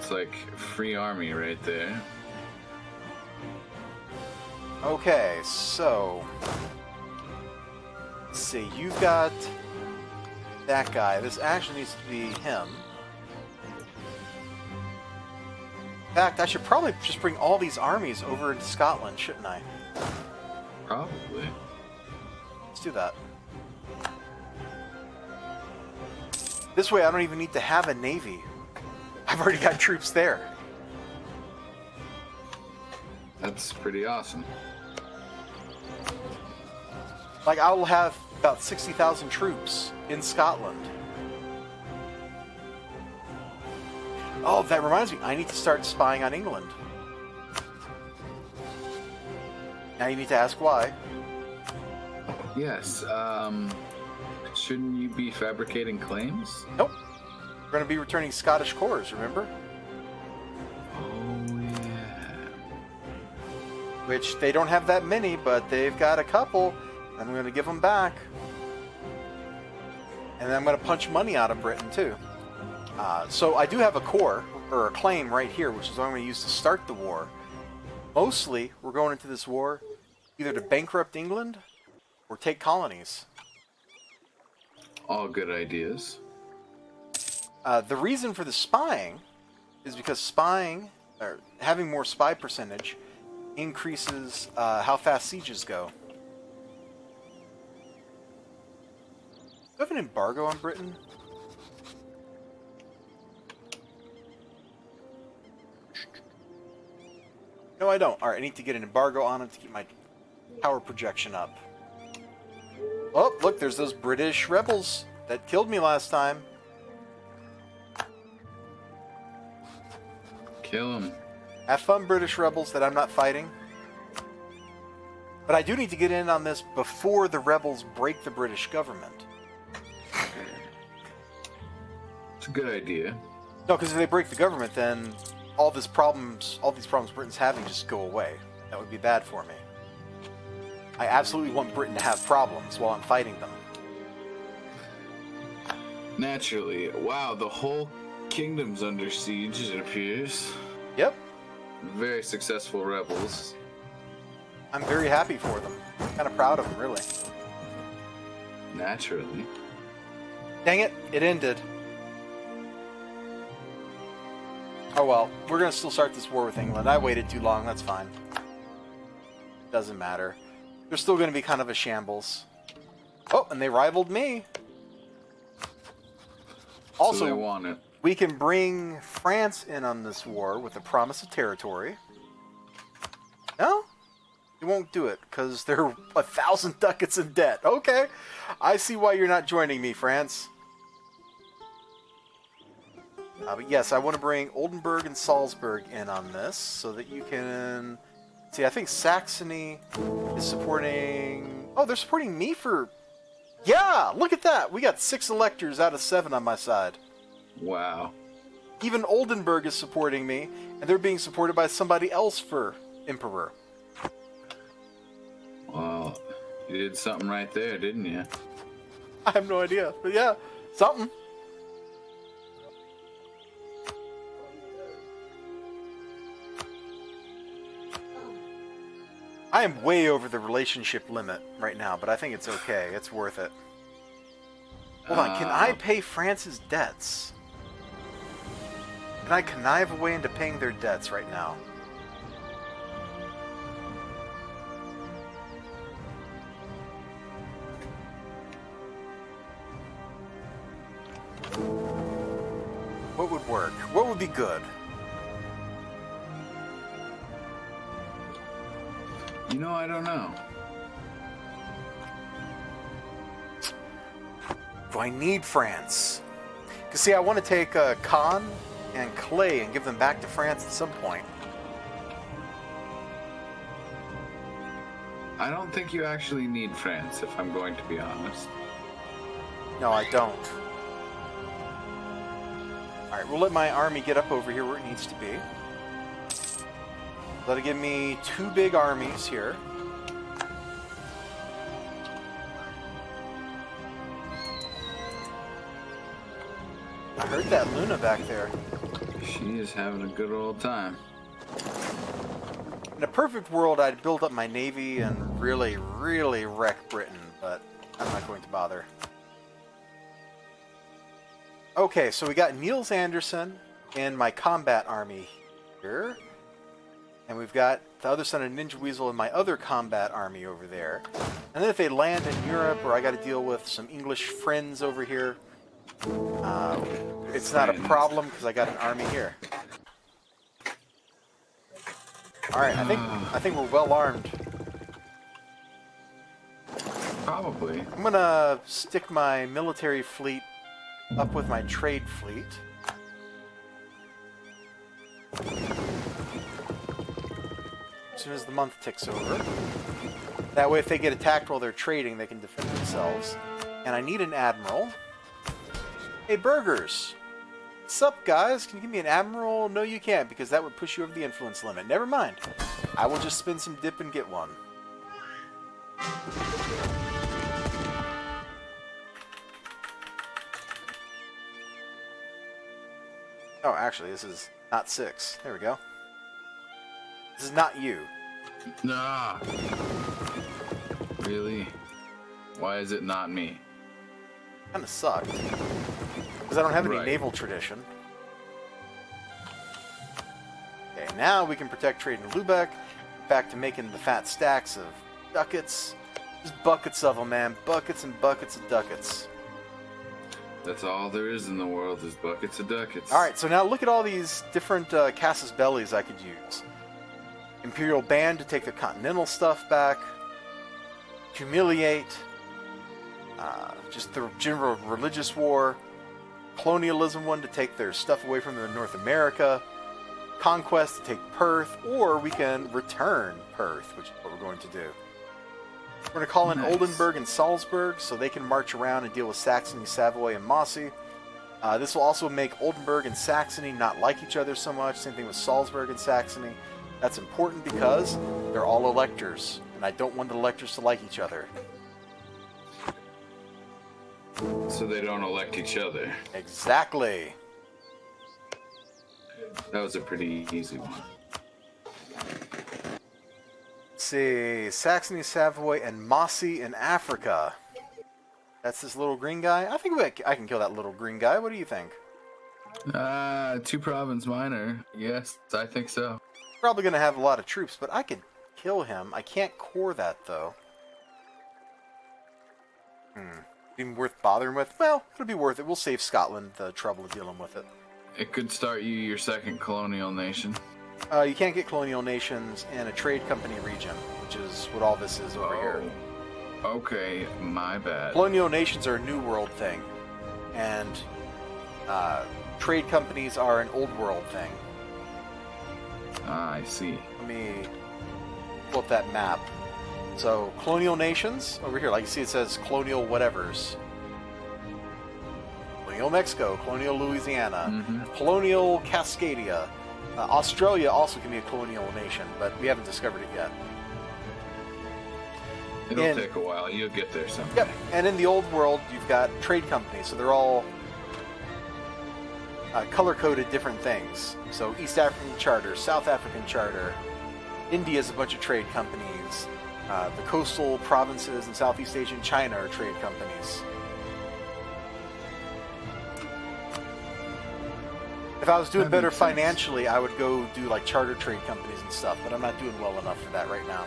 That's like free army right there. Okay, so let's see. You've got that guy. This actually needs to be him. In fact, I should probably just bring all these armies over into Scotland, shouldn't I? Probably. Let's do that. This way I don't even need to have a navy. I've already got troops there. That's pretty awesome. Like, I will have about 60,000 troops in Scotland. Oh, that reminds me. I need to start spying on England. Now you need to ask why. Yes, shouldn't you be fabricating claims? Nope. We're going to be returning Scottish cores, remember? Oh, yeah. Which, they don't have that many, but they've got a couple. And I'm going to give them back. And then I'm going to punch money out of Britain, too. So I do have a core, or a claim right here, which is what I'm going to use to start the war. Mostly, we're going into this war either to bankrupt England or take colonies. All good ideas. The reason for the spying is because spying, or having more spy percentage, increases how fast sieges go. Do I have an embargo on Britain? No, I don't. Alright, I need to get an embargo on it to keep my power projection up. Oh, look, there's those British rebels that killed me last time. Kill him. Have fun, British rebels that I'm not fighting. But I do need to get in on this before the rebels break the British government. It's a good idea. No, because if they break the government, then all these problems Britain's having just go away. That would be bad for me. I absolutely want Britain to have problems while I'm fighting them. Naturally. Wow, the whole kingdom's under siege, it appears. Yep. Very successful rebels. I'm very happy for them. Kind of proud of them, really. Naturally. Dang it, it ended. Oh well, we're going to still start this war with England. I waited too long, that's fine. Doesn't matter. They're still going to be kind of a shambles. Oh, and they rivaled me. Also, so they want it. We can bring France in on this war with a promise of territory. No? You won't do it, because they're 1,000 ducats in debt. Okay, I see why you're not joining me, France. But yes, I want to bring Oldenburg and Salzburg in on this, so that you can... See, I think Saxony is supporting... Oh, they're supporting me for... Yeah, look at that! We got 6 electors out of 7 on my side. Wow. Even Oldenburg is supporting me, and they're being supported by somebody else for Emperor. Well, you did something right there, didn't you? I have no idea, but yeah, something. I am way over the relationship limit right now, but I think it's okay. It's worth it. Hold on, can I pay France's debts? Can I connive a way into paying their debts right now? What would work? What would be good? You know, I don't know. Do I need France? Because, see, I want to take Caen and Calais and give them back to France at some point. I don't think you actually need France, if I'm going to be honest. No, I don't. Alright, we'll let my army get up over here where it needs to be. Let it give me 2 big armies here. I heard that Luna back there. She is having a good old time. In a perfect world, I'd build up my navy and really, really wreck Britain, but I'm not going to bother. Okay, so we got Niels Anderson in my combat army here. And we've got the other son of Ninja Weasel in my other combat army over there. And then if they land in Europe, or I got to deal with some English friends over here, it's not a problem because I got an army here. All right, I think we're well armed. Probably. I'm gonna stick my military fleet up with my trade fleet. As soon as the month ticks over. That way if they get attacked while they're trading, they can defend themselves. And I need an admiral. Hey, Burgers! What's up, guys? Can you give me an admiral? No, you can't, because that would push you over the influence limit. Never mind. I will just spin some dip and get one. Oh, actually, this is not 6. There we go. This is not you. Nah. Really? Why is it not me? Kinda sucked. Because I don't have any naval tradition. Okay, now we can protect trade in Lubeck. Back to making the fat stacks of ducats. Just buckets of them, man. Buckets and buckets of ducats. That's all there is in the world is buckets of ducats. Alright, so now look at all these different casus bellis I could use. Imperial Band to take their continental stuff back. Humiliate. Just the general religious war. Colonialism one to take their stuff away from North America. Conquest to take Perth. Or we can return Perth, which is what we're going to do. We're going to call in Oldenburg and Salzburg so they can march around and deal with Saxony, Savoy, and Mossy. This will also make Oldenburg and Saxony not like each other so much. Same thing with Salzburg and Saxony. That's important because they're all electors, and I don't want the electors to like each other. So they don't elect each other. Exactly. That was a pretty easy one. Let's see, Saxony, Savoy, and Mossy in Africa. That's this little green guy. I think I can kill that little green guy. What do you think? 2 province minor. Yes, I think so. Probably going to have a lot of troops, but I could kill him. I can't core that, though. Even worth bothering with? Well, it'll be worth it. We'll save Scotland the trouble of dealing with it. It could start you your second colonial nation. You can't get colonial nations in a trade company region, which is what all this is over here. Okay, my bad. Colonial nations are a New World thing, and trade companies are an Old World thing. I see. Let me pull up that map. So, colonial nations, over here, like you see it says colonial whatevers. Colonial Mexico, colonial Louisiana, colonial Cascadia. Australia also can be a colonial nation, but we haven't discovered it yet. It'll take a while. You'll get there someday. Yep, and in the Old World, you've got trade companies, so they're all color-coded different things. So East African Charter, South African Charter, India's a bunch of trade companies. The coastal provinces in Southeast Asia and China are trade companies. If I was doing better financially, I would go do like charter trade companies and stuff, but I'm not doing well enough for that right now.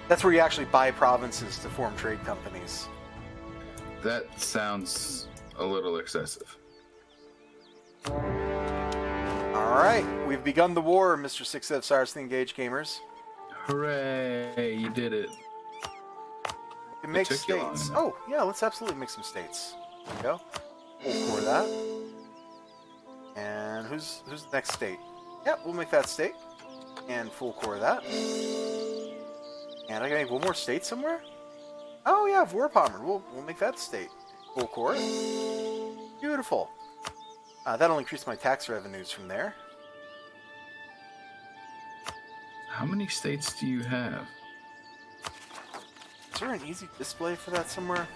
That's where you actually buy provinces to form trade companies. That sounds a little excessive. Alright, we've begun the war, Mr. 6F Cyrus the Engaged Gamers. Hooray, you did it. You can make states. Oh, yeah, let's absolutely make some states. There we go. We'll core that. And who's the next state? Yep, we'll make that state. And full core that. And I can make one more state somewhere? Oh yeah, Overpowered. We'll make that state. Full core. Beautiful. That'll increase my tax revenues from there. How many states do you have? Is there an easy display for that somewhere?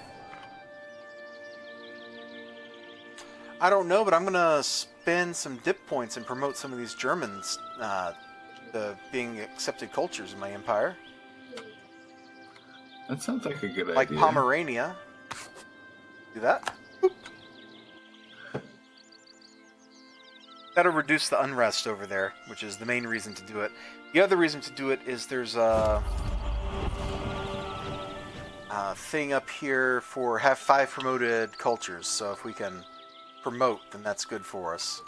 I don't know, but I'm gonna spend some dip points and promote some of these Germans to being accepted cultures in my empire. That sounds like a good Like idea. Pomerania. Do that. Boop. Gotta reduce the unrest over there, which is the main reason to do it. The other reason to do it is there's a thing up here for have 5 promoted cultures. So if we can promote, then that's good for us.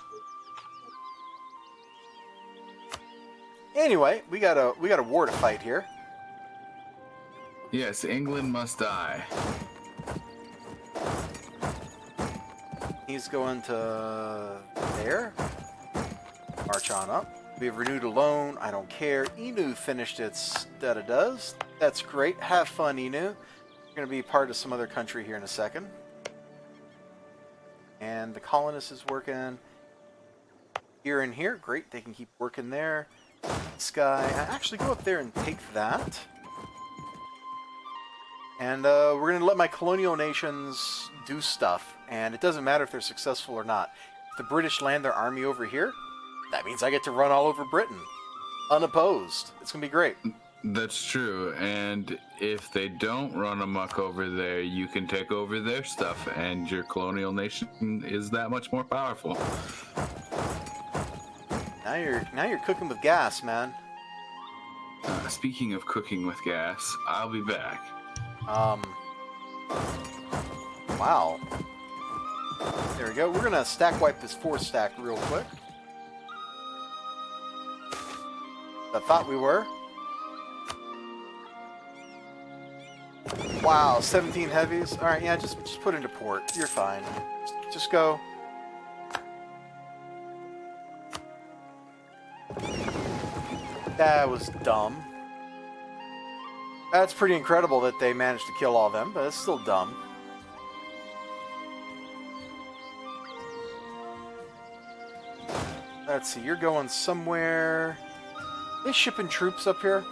Anyway, we got a war to fight here. Yes, England must die. He's going to there. March on up. We have renewed a loan. I don't care. Inu finished its does. That's great. Have fun, Inu. You're going to be part of some other country here in a second. And the colonist is working here and here. Great. They can keep working there. This guy. Actually, go up there and take that. And we're going to let my colonial nations do stuff. And it doesn't matter if they're successful or not. If the British land their army over here, that means I get to run all over Britain. Unopposed. It's going to be great. That's true. And if they don't run amok over there, you can take over their stuff. And your colonial nation is that much more powerful. Now you're cooking with gas, man. Speaking of cooking with gas, I'll be back. Wow. There we go. We're gonna stack wipe this 4 stack real quick. I thought we were. Wow, 17 heavies. All right, yeah, just put into port. You're fine. Just go. That was dumb. That's pretty incredible that they managed to kill all of them, but it's still dumb. Let's see, you're going somewhere. Are they shipping troops up here?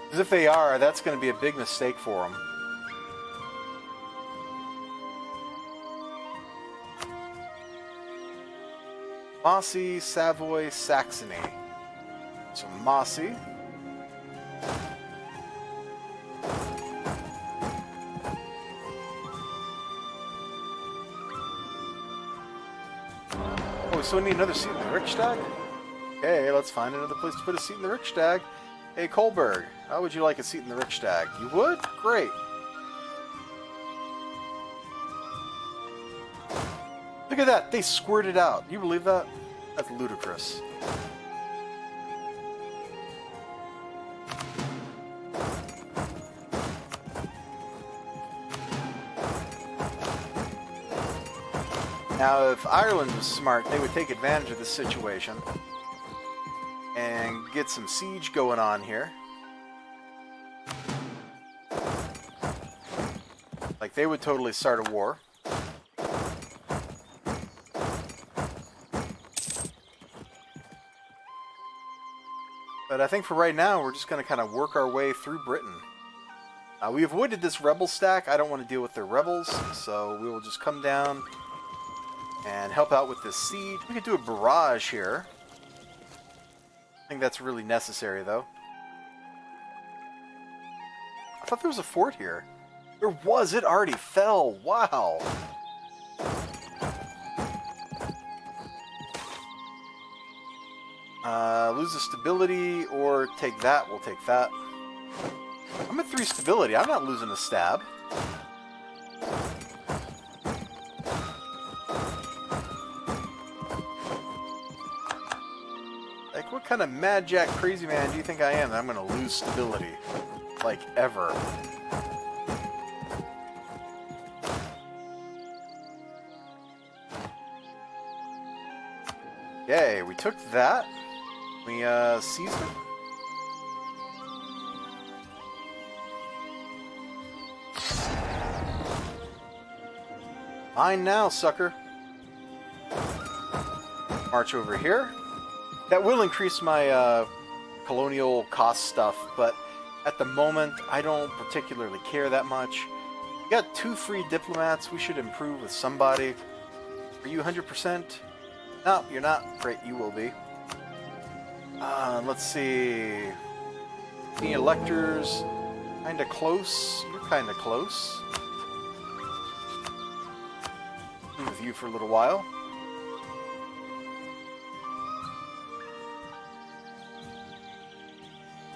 Because if they are, that's going to be a big mistake for them. Mossy, Savoy, Saxony. So Mossy. Oh, so we need another seat in the Riksdag? Okay, let's find another place to put a seat in the Riksdag. Hey, Kolberg, how would you like a seat in the Riksdag? You would? Great. Look at that, they squirted out. You believe that? That's ludicrous. Now, if Ireland was smart, they would take advantage of this situation and get some siege going on here. Like, they would totally start a war. But I think for right now, we're just going to kind of work our way through Britain. We avoided this rebel stack. I don't want to deal with their rebels, so we will just come down and help out with this siege. We could do a barrage here. I think that's really necessary, though. I thought there was a fort here. There was. It already fell. Wow. Lose the stability or take that. We'll take that. I'm at 3 stability. I'm not losing a stab. Like, what kind of mad jack crazy man do you think I am that I'm going to lose stability? Like, ever. Okay, we took that. We, seized it. Mine now, sucker. March over here. That will increase my colonial cost stuff, but at the moment, I don't particularly care that much. We got 2 free diplomats. We should improve with somebody. Are you 100%? No, you're not. Great, you will be. Let's see. Any electors? Kinda close. You're kinda close. Be with you for a little while.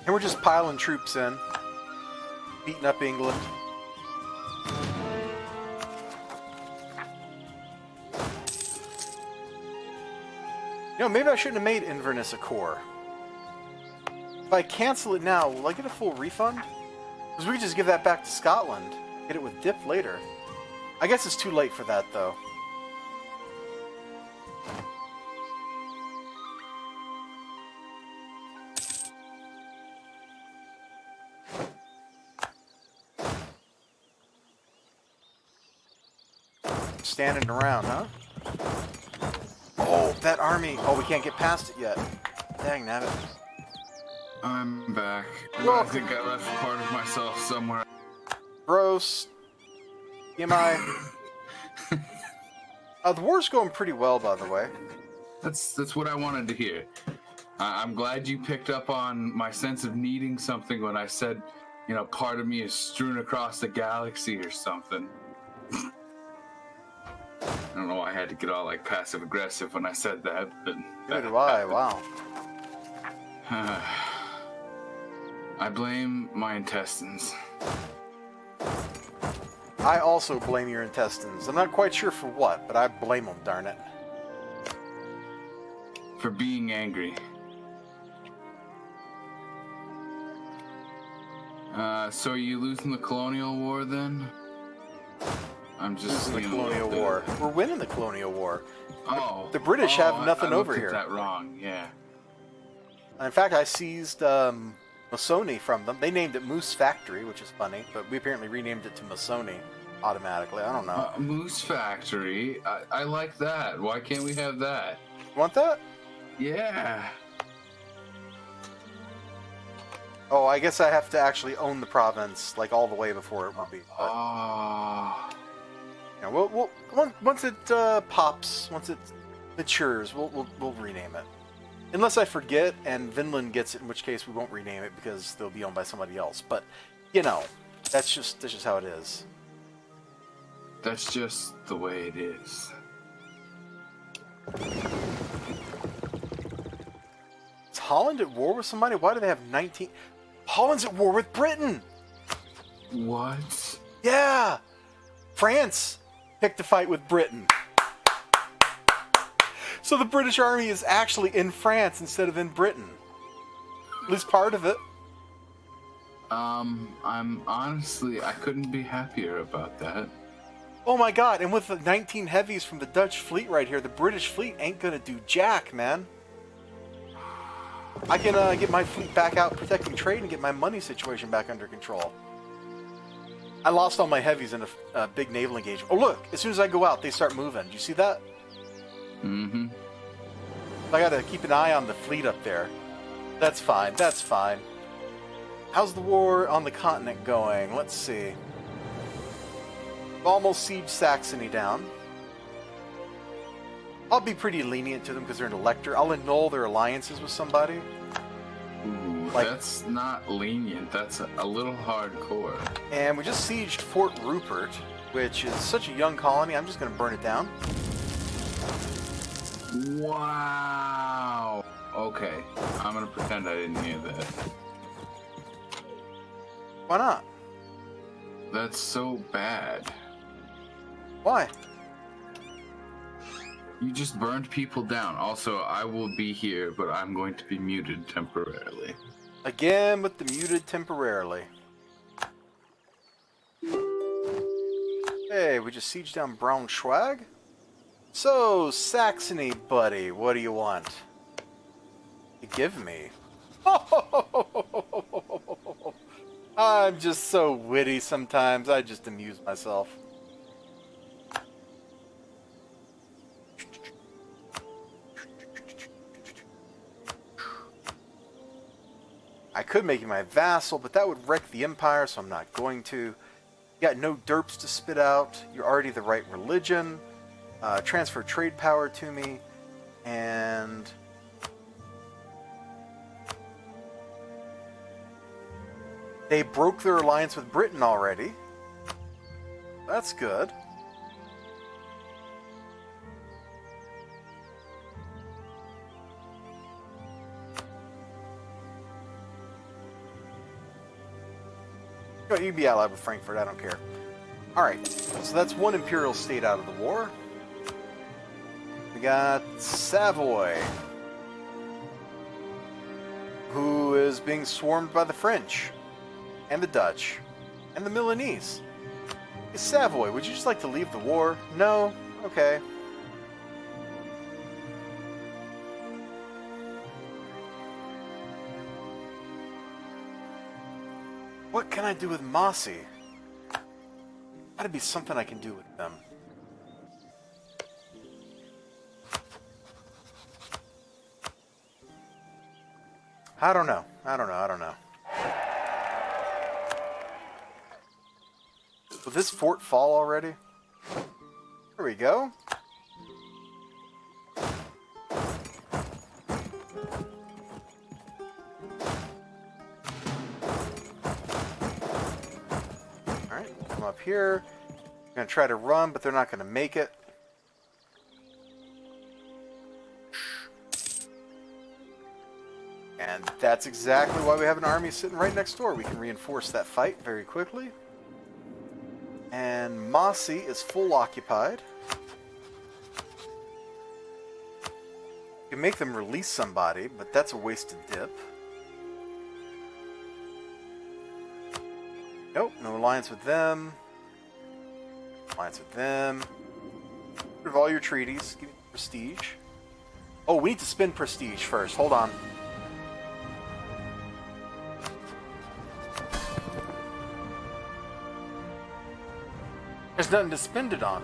And we're just piling troops in. Beating up England. You know, maybe I shouldn't have made Inverness a core. If I cancel it now, will I get a full refund? Because we could just give that back to Scotland. Get it with dip later. I guess it's too late for that, though. Standing around, huh? Oh, that army. Oh, we can't get past it yet. Dang, nabbit. I'm back. Well, I think I left part of myself somewhere. Gross. TMI. The war's going pretty well, by the way. That's what I wanted to hear. I'm glad you picked up on my sense of needing something when I said, you know, part of me is strewn across the galaxy or something. I don't know why I had to get all like passive aggressive when I said that, but Neither do I. Wow. I blame my intestines. I also blame your intestines. I'm not quite sure for what, but I blame them, darn it. For being angry. So are you losing the colonial war then? I'm just losing the colonial war. We're winning the colonial war. Oh. The British have nothing I over looked here. at that wrong, yeah. In fact, I seized Mosoni from them. They named it Moose Factory, which is funny, but we apparently renamed it to Mosoni automatically. I don't know. Moose Factory? I like that. Why can't we have that? You want that? Yeah. Oh, I guess I have to actually own the province, like, all the way before it will be. But, you know, once it pops, once it matures, we'll rename it. Unless I forget and Vinland gets it, in which case we won't rename it because they'll be owned by somebody else. But, you know, that's just how it is. That's just the way it is. Is Holland at war with somebody? Why do they have 19... Holland's at war with Britain! What? Yeah! France picked a fight with Britain. So the British Army is actually in France instead of in Britain. At least part of it. I'm honestly, I couldn't be happier about that. Oh my god, and with the 19 heavies from the Dutch fleet right here, the British fleet ain't gonna do jack, man. I can get my fleet back out protecting trade and get my money situation back under control. I lost all my heavies in a big naval engagement. Oh look, as soon as I go out, they start moving. Do you see that? Mm-hmm. I gotta keep an eye on the fleet up there. That's fine, that's fine. How's the war on the continent going? Let's see. Almost sieged Saxony down. I'll be pretty lenient to them because they're an elector. I'll annul their alliances with somebody. Ooh, Like, that's not lenient. That's a little hardcore. and we just sieged Fort Rupert, which is such a young colony. I'm just going to burn it down. Wow. Okay, I'm gonna pretend I didn't hear that. Why not? That's so bad. Why? You just burned people down. Also, I will be here, but I'm going to be muted temporarily. Again with the muted temporarily. Hey, we just sieged down Braunschweig. So, Saxony, buddy, what do you want? You give me. I'm just so witty sometimes. I just amuse myself. I could make you my vassal, but that would wreck the empire, so I'm not going to. You got no derps to spit out. You're already the right religion. Transfer trade power to me. And they broke their alliance with Britain already. That's good. You can be allied with Frankfurt, I don't care. Alright, so that's one imperial state out of the war. We got Savoy, who is being swarmed by the French, and the Dutch, and the Milanese. Hey, Savoy, would you just like to leave the war? No? Okay. What can I do with Mossy? Gotta be something I can do with them. I don't know. Will this fort fall already? There we go. Alright, come up here. I'm gonna try to run, but they're not gonna make it. And that's exactly why we have an army sitting right next door. We can reinforce that fight very quickly. And Mossy is full occupied. You can make them release somebody, but that's a wasted dip. Nope, no alliance with them. Alliance with them. Get rid of all your treaties. Give me prestige. Oh, we need to spend prestige first. Hold on. There's nothing to spend it on.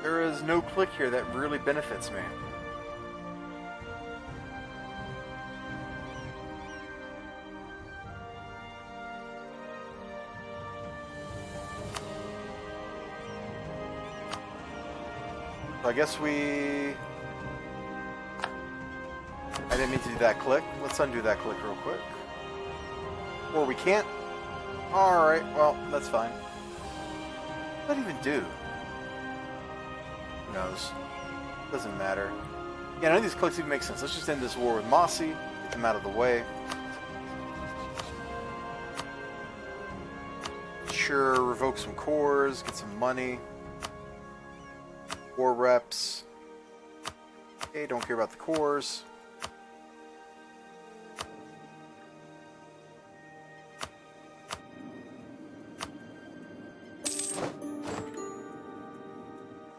There is no click here that really benefits me. So I guess I didn't mean to do that click. Let's undo that click real quick. Or we can't. Alright, well, that's fine. What does that even do? Who knows? Doesn't matter. Yeah, none of these clicks even make sense. Let's just end this war with Mossy. Get them out of the way. Sure, revoke some cores. Get some money. War reps. Okay, don't care about the cores.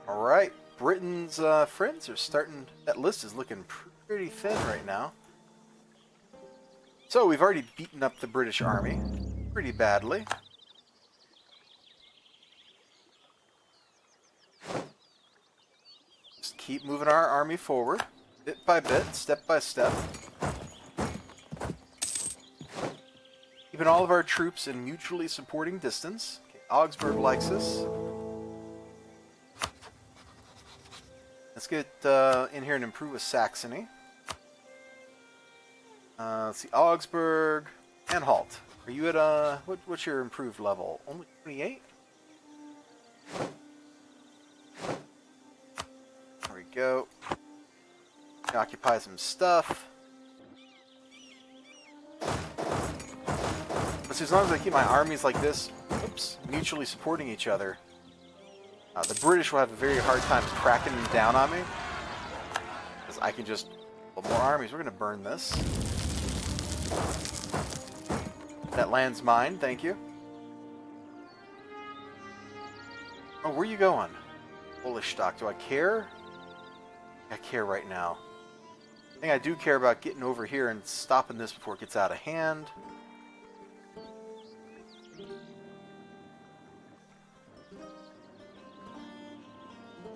Alright, Britain's friends are starting... That list is looking pretty thin right now. So, we've already beaten up the British army pretty badly. Just keep moving our army forward, bit by bit, step by step. Keeping all of our troops in mutually supporting distance. Okay, Augsburg likes us. Let's get in here and improve with Saxony. Let's see, Augsburg and Halt. Are you at what's your improved level? Only 28? There we go. Occupy some stuff. But see, as long as I keep my armies like this, oops, mutually supporting each other, the British will have a very hard time cracking down on me. Because I can just... Well, more armies. We're going to burn this. That land's mine. Thank you. Oh, where are you going? Polish stock. Do I care? I care right now. I think I do care about getting over here and stopping this before it gets out of hand.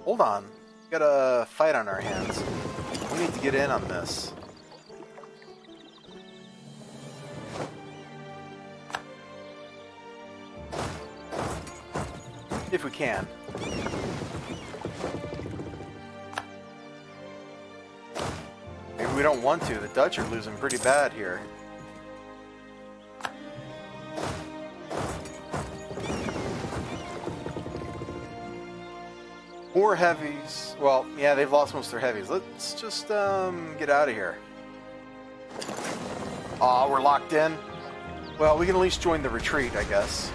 Hold on. We got a fight on our hands. We We need to get in on this. If we can. Maybe we don't want to. The Dutch are losing pretty bad here. More heavies. Well, yeah, they've lost most of their heavies. Let's just get out of here. Aw, we're locked in. Well, we can at least join the retreat, I guess.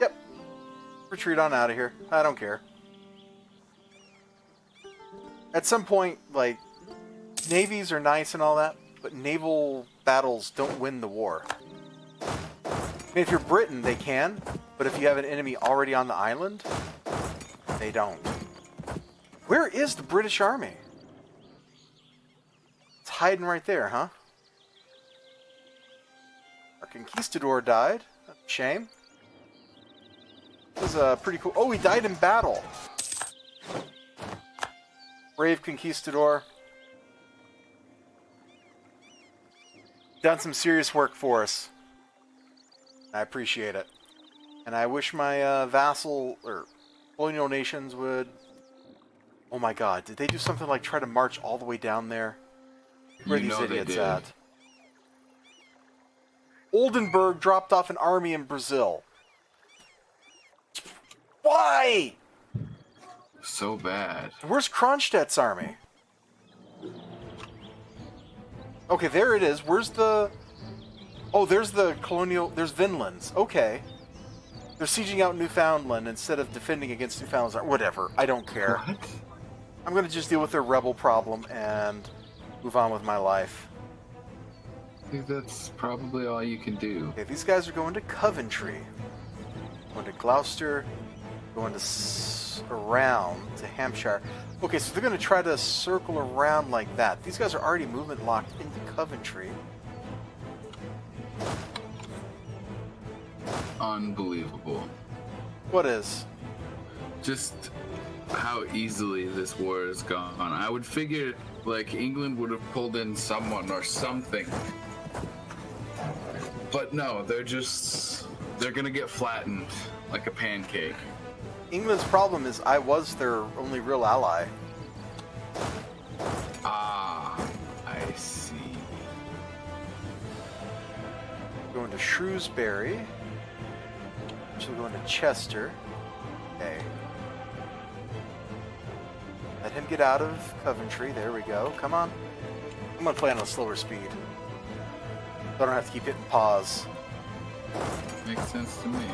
Yep. Retreat on out of here. I don't care. At some point, like, navies are nice and all that, but naval battles don't win the war. I mean, if you're Britain, they can, but if you have an enemy already on the island, they don't. Where is the British army? It's hiding right there, huh? Our conquistador died. Shame. This is pretty cool. Oh, he died in battle. Brave conquistador. Done some serious work for us. I appreciate it. And I wish my vassal or colonial nations would... Oh my god, did they do something like try to march all the way down there? Where are these idiots at? Oldenburg dropped off an army in Brazil. Why? So bad. Where's Kronstadt's army? Okay, there it is. Where's the... Oh, there's the colonial... There's Vinland's. Okay. They're sieging out Newfoundland instead of defending against Newfoundland's... Whatever. I don't care. What? I'm going to just deal with their rebel problem and move on with my life. I think that's probably all you can do. Okay, these guys are going to Coventry. Going to Gloucester. Going to... around to Hampshire. Okay, so they're going to try to circle around like that. These guys are already movement locked into Coventry. Unbelievable. What is? Just how easily this war has gone. I would figure, like, England would have pulled in someone or something. But no, they're gonna get flattened like a pancake. England's problem is I was their only real ally. Ah, I see. Going to Shrewsbury. Actually going to Chester. Okay. Let him get out of Coventry. There we go. Come on. I'm going to play on a slower speed. So I don't have to keep hitting pause. Makes sense to me.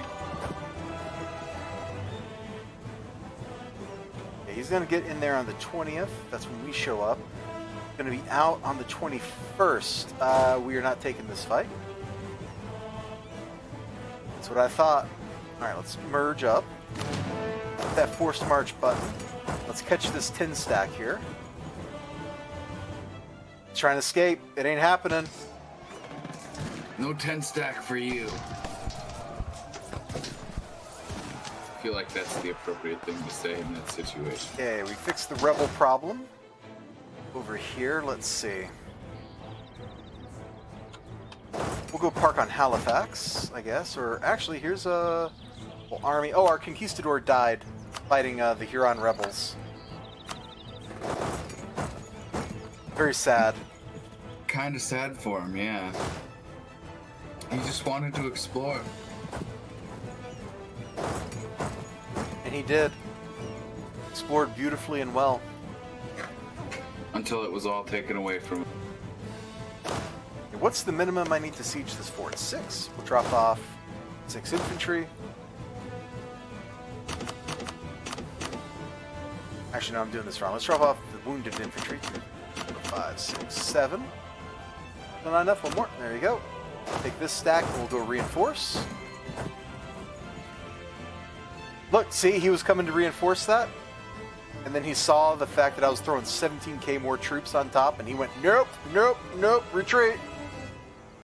Okay, he's going to get in there on the 20th. That's when we show up. Going to be out on the 21st. We are not taking this fight. That's what I thought. Alright, let's merge up. Hit that forced march button. Let's catch this 10 stack here. It's trying to escape. It ain't happening. No 10 stack for you. I feel like that's the appropriate thing to say in that situation. Okay, we fixed the rebel problem. Over here, let's see. We'll go park on Halifax, I guess. Or actually, here's a army. Oh, our conquistador died fighting the Huron rebels. Very sad. Kind of sad for him, yeah. He just wanted to explore. And he did. Explored beautifully and well. Until it was all taken away from him. What's the minimum I need to siege this fort? 6. We'll drop off 6 infantry. Actually, no, I'm doing this wrong. Let's drop off the wounded infantry. 5, 6, 7. Not enough. One more. There you go. Take this stack and we'll go reinforce. Look, see, he was coming to reinforce that. And then he saw the fact that I was throwing 17k more troops on top, and he went, nope, nope, nope, retreat.